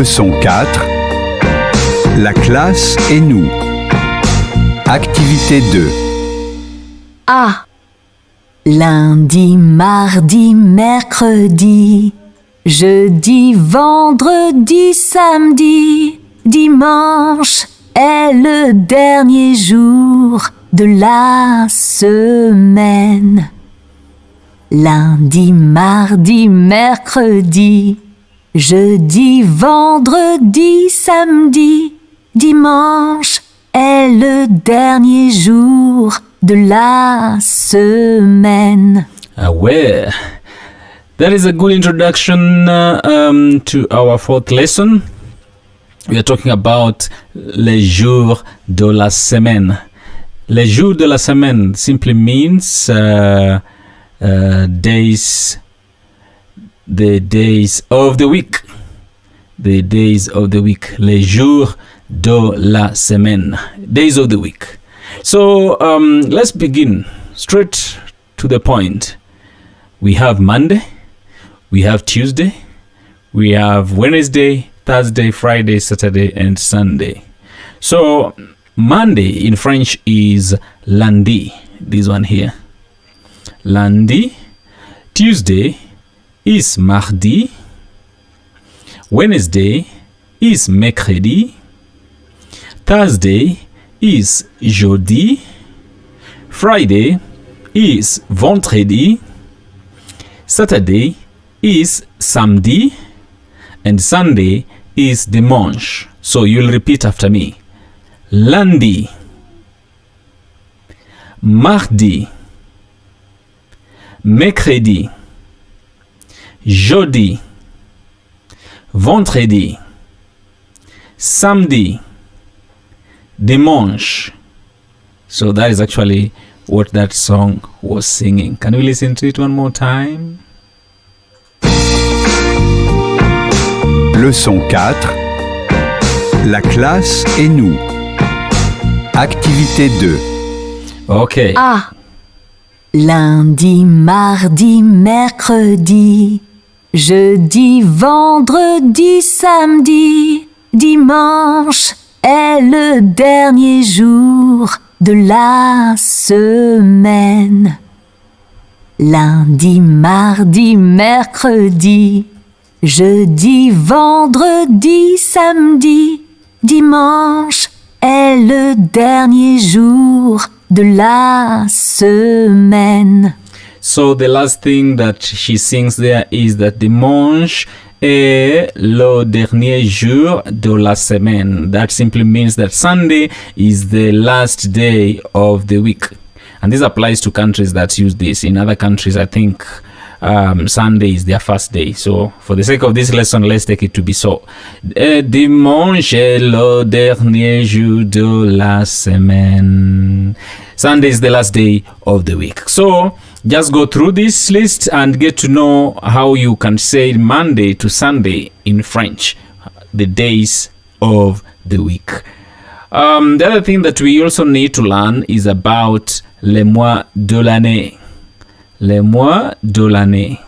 Leçon 4. La classe et nous. Activité 2. A. Lundi, mardi, mercredi, jeudi, vendredi, samedi, dimanche est le dernier jour de la semaine. Lundi, mardi, mercredi, jeudi, vendredi, samedi, dimanche est le dernier jour de la semaine. Well, that is a good introduction to our fourth lesson. We are talking about les jours de la semaine. Les jours de la semaine simply means days, the days of the week. The days of the week. Les jours de la semaine. Days of the week. So let's begin straight to the point. We have Monday, we have Tuesday, we have Wednesday, Thursday, Friday, Saturday, and Sunday. So Monday in French is lundi, this one here. Lundi. Tuesday is mardi. Wednesday is mercredi. Thursday is jeudi. Friday is vendredi. Saturday is samedi. And Sunday is dimanche. So you'll repeat after me. Lundi, mardi, mercredi, jeudi, vendredi, samedi, dimanche. So that is actually what that song was singing. Can we listen to it one more time? Leçon 4. La classe et nous. Activité 2. Okay. A. Lundi, mardi, mercredi, jeudi, vendredi, samedi, dimanche est le dernier jour de la semaine. Lundi, mardi, mercredi, jeudi, vendredi, samedi, dimanche est le dernier jour de la semaine. So the last thing that she sings there is that dimanche est le dernier jour de la semaine. That simply means that Sunday is the last day of the week. And this applies to countries that use this. In other countries, I think Sunday is their first day. So for the sake of this lesson, let's take it to be so. Dimanche est le dernier jour de la semaine. Sunday is the last day of the week. So just go through this list and get to know how you can say Monday to Sunday in French, the days of the week. The other thing that we also need to learn is about les mois de l'année. Les mois de l'année.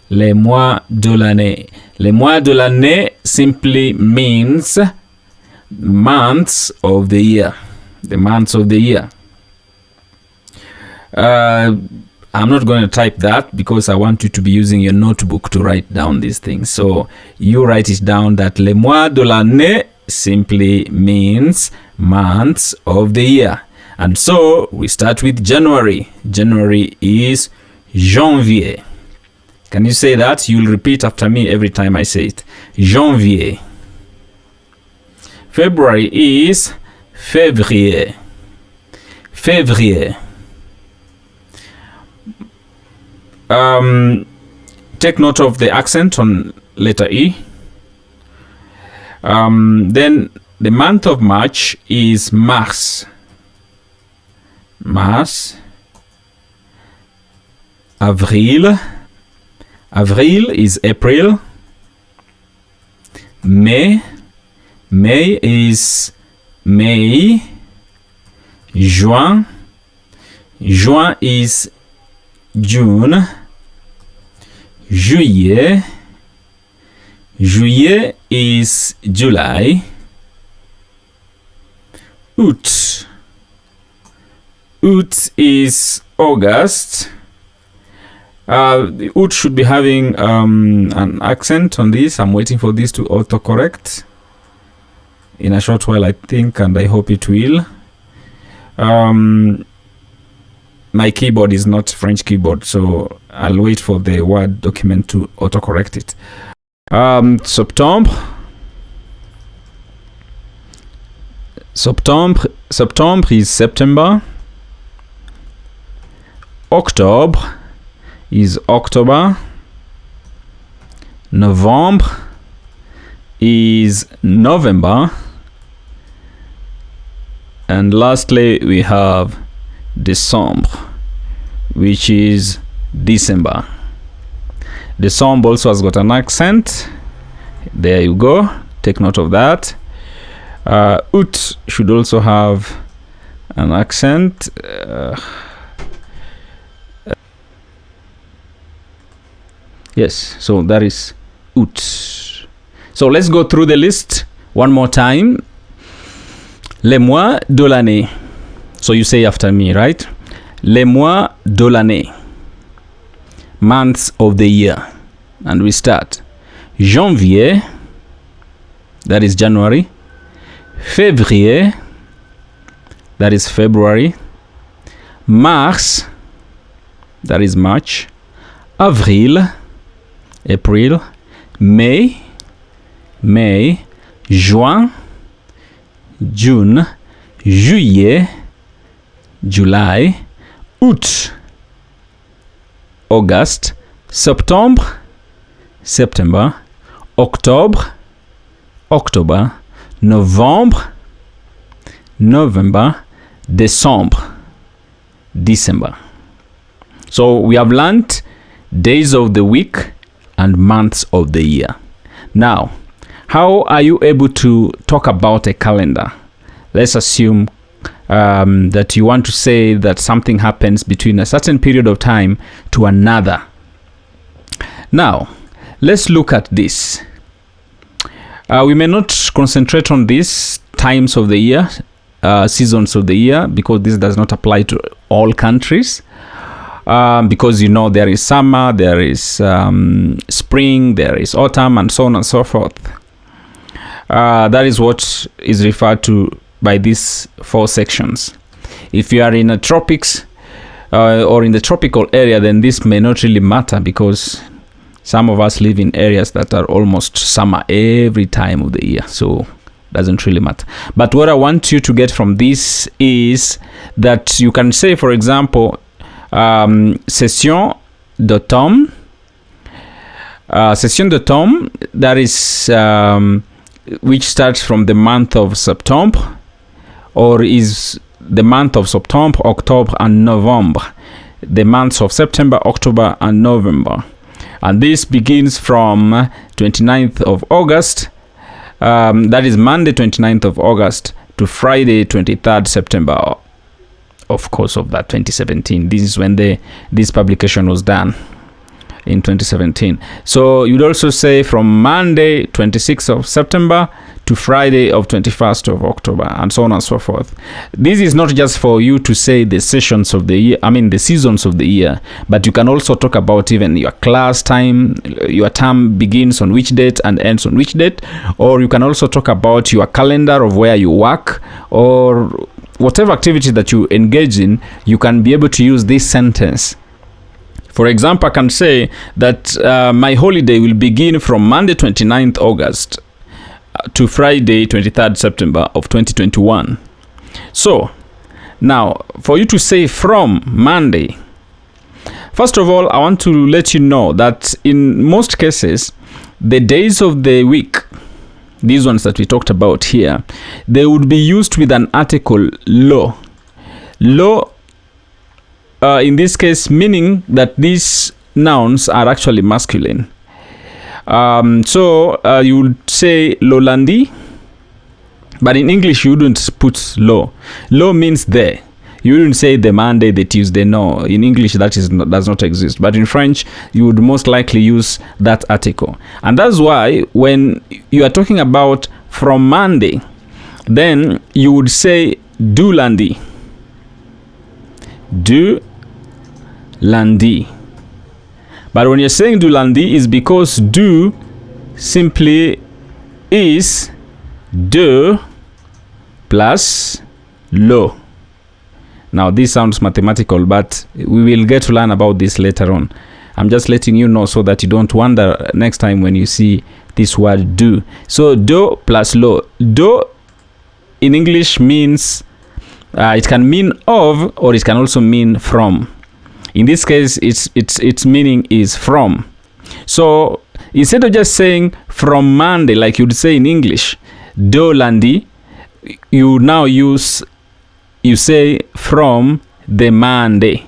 Les mois de l'année. Les mois de l'année simply means months of the year. The months of the year. I'm not going to type that because I want you to be using your notebook to write down these things. So you write it down that les mois de l'année simply means months of the year. And so we start with January. January is janvier. Can you say that? You'll repeat after me every time I say it. Janvier. February is février. Février. Take note of the accent on letter E. Then the month of March is mars. Mars. Avril. Avril is April. May. May is May. Juin. Juin is June. Juillet. Juillet is July. Août. Août is August. The août should be having an accent on this. I'm waiting for this to autocorrect in a short while, I think, and I hope it will. My keyboard is not French keyboard, so I'll wait for the Word document to autocorrect it. Septembre. Septembre is September. Octobre is October. November is November. And lastly, we have December, which is December. December also has got an accent. There you go. Take note of that. Août should also have an accent. Yes, so that is août. So let's go through the list one more time. Les mois de l'année. So you say after me, right? Les mois de l'année. Months of the year. And we start. Janvier. That is January. Février. That is February. Mars. That is March. Avril. April. May. Juin. June. Juillet. July. Août. August. Septembre. September. Octobre. October. Novembre. November. December. December. So we have learned days of the week and months of the year. Now, how are you able to talk about a calendar? Let's assume that you want to say that something happens between a certain period of time to another. Now, let's look at this. We may not concentrate on these times of the year, seasons of the year, because this does not apply to all countries. Because there is summer, there is spring, there is autumn, and so on and so forth. That is what is referred to by these 4 sections. If you are in the tropics or in the tropical area, then this may not really matter, because some of us live in areas that are almost summer every time of the year, so it doesn't really matter. But what I want you to get from this is that you can say, for example, session d'automne. Session d'automne, that is which starts from the month of September, or is the month of September, October, and November. The months of September, October, and November. And this begins from 29th of August. That is Monday 29th of August to Friday 23rd September. Of course, of that 2017. This is when this publication was done, in 2017. So you'd also say from Monday 26th of September to Friday of 21st of October, and so on and so forth. This is not just for you to say the sessions of the year, the seasons of the year, but you can also talk about even your class time. Your term begins on which date and ends on which date, or you can also talk about your calendar of where you work, or whatever activity that you engage in. You can be able to use this sentence. For example, I can say that my holiday will begin from Monday 29th August to Friday 23rd September of 2021. So, now, for you to say from Monday, first of all, I want to let you know that in most cases, the days of the week, these ones that we talked about here, they would be used with an article lo. Lo, in this case, meaning that these nouns are actually masculine. So you would say lo lundi, but in English you wouldn't put lo. Lo means there. You wouldn't say the Monday, the Tuesday. No, in English does not exist. But in French, you would most likely use that article. And that's why when you are talking about from Monday, then you would say du lundi. Du lundi. But when you're saying du lundi, is because du simply is de plus lo. Now this sounds mathematical, but we will get to learn about this later on. I'm just letting you know so that you don't wonder next time when you see this word do. So do plus lo. Do in English means it can mean of, or it can also mean from. In this case, its meaning is from. So instead of just saying from Monday, like you'd say in English, do lundi, you now you say from the Monday.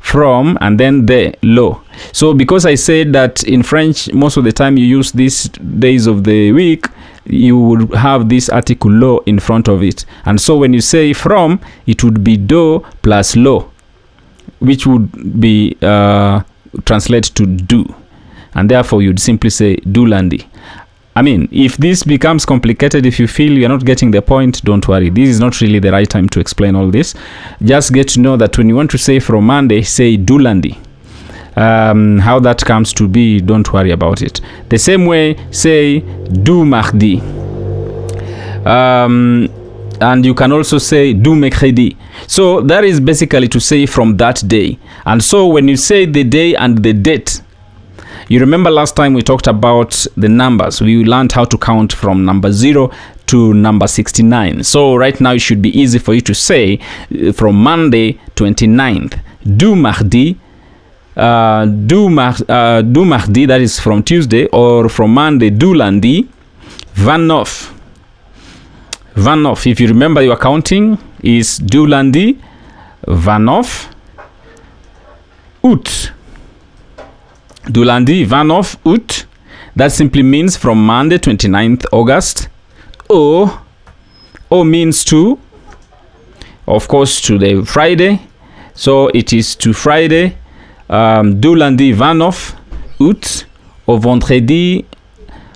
From and then the lo. So because I said that in French, most of the time you use these days of the week, you would have this article lo in front of it. And so when you say from, it would be do plus lo, which would be translated to do. And therefore you'd simply say du lundi. I mean, if this becomes complicated, if you feel you're not getting the point, don't worry. This is not really the right time to explain all this. Just get to know that when you want to say from Monday, say du lundi. How that comes to be, don't worry about it. The same way, say du mardi. And you can also say du mercredi. So that is basically to say from that day. And so when you say the day and the date, you remember last time we talked about the numbers. We learned how to count from number 0 to number 69. So right now it should be easy for you to say from Monday 29th, du mardi, du mardi, that is from Tuesday, or from Monday, du lundi, 29. 29, if you remember your counting, is du lundi, 29 août. Du lundi 29 août. That simply means from Monday 29th August. O means to, of course, to the Friday. So it is to Friday. Du lundi 29 août au vendredi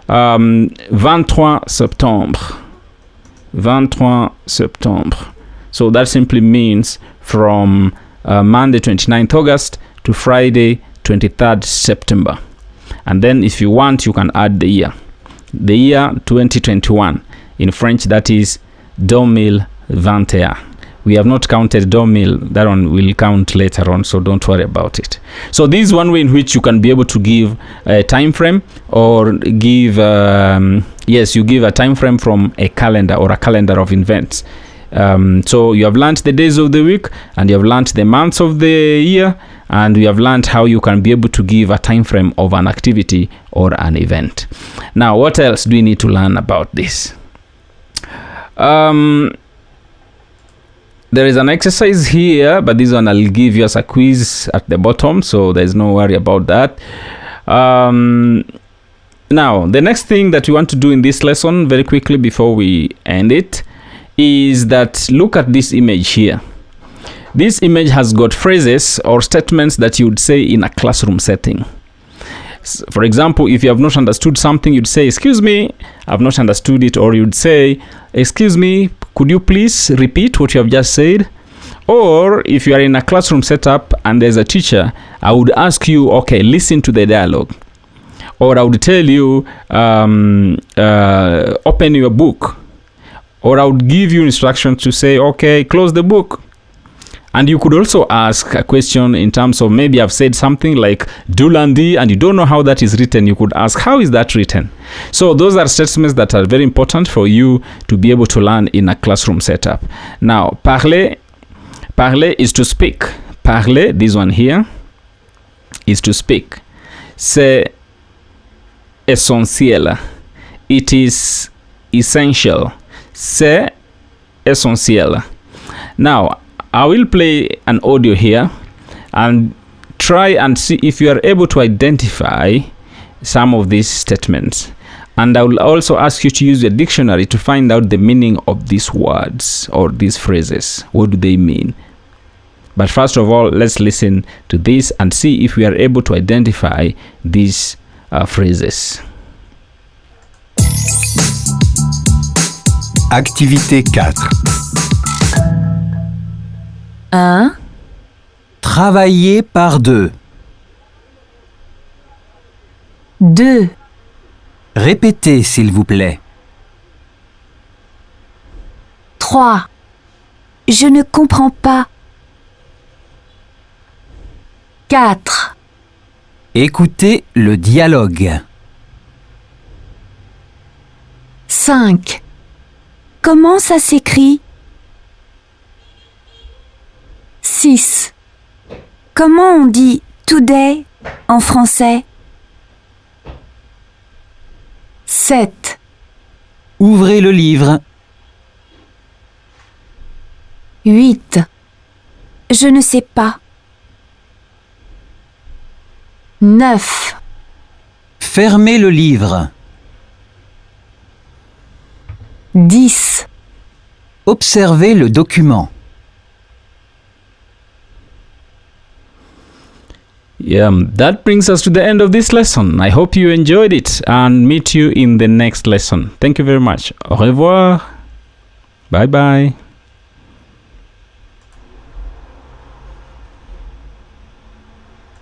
23 septembre. 23 septembre. So that simply means from Monday 29th August to Friday 23rd September. And then if you want, you can add the year 2021. In French, that is 2021. We have not counted 2000. That one will count later on, so don't worry about it. So this is one way in which you can be able to give a time frame, or give you give a time frame from a calendar, or a calendar of events. So you have learned the days of the week, and you have learned the months of the year, and we have learned how you can be able to give a time frame of an activity or an event. Now, what else do we need to learn about this? There is an exercise here, but this one I'll give you as a quiz at the bottom, so there's no worry about that. Now, the next thing that we want to do in this lesson, very quickly before we end it, is that look at this image here. This image has got phrases or statements that you would say in a classroom setting. For example, if you have not understood something, you'd say, excuse me, I've not understood it. Or you'd say, excuse me, could you please repeat what you have just said? Or if you are in a classroom setup and there's a teacher, I would ask you, okay, listen to the dialogue. Or I would tell you, open your book. Or I would give you instructions to say, okay, close the book. And you could also ask a question in terms of, maybe I've said something like du lundi and you don't know how that is written. You could ask, how is that written? So those are statements that are very important for you to be able to learn in a classroom setup. Now, parler is to speak. Parler, this one here, is to speak. C'est essentiel. It is essential. C'est essentiel. Now, I will play an audio here and try and see if you are able to identify some of these statements. And I will also ask you to use your dictionary to find out the meaning of these words or these phrases. What do they mean? But first of all, let's listen to this and see if we are able to identify these phrases. Activité 4. 1, Travailler par deux. 2, Répétez, s'il vous plaît. 3. Je ne comprends pas. 4, Écoutez le dialogue. 5. Comment ça s'écrit? 6. Comment on dit today en français? 7. Ouvrez le livre. 8. Je ne sais pas. 9. Fermez le livre. 10. Observez le document. Yeah, that brings us to the end of this lesson. I hope you enjoyed it and meet you in the next lesson. Thank you very much. Au revoir. Bye bye.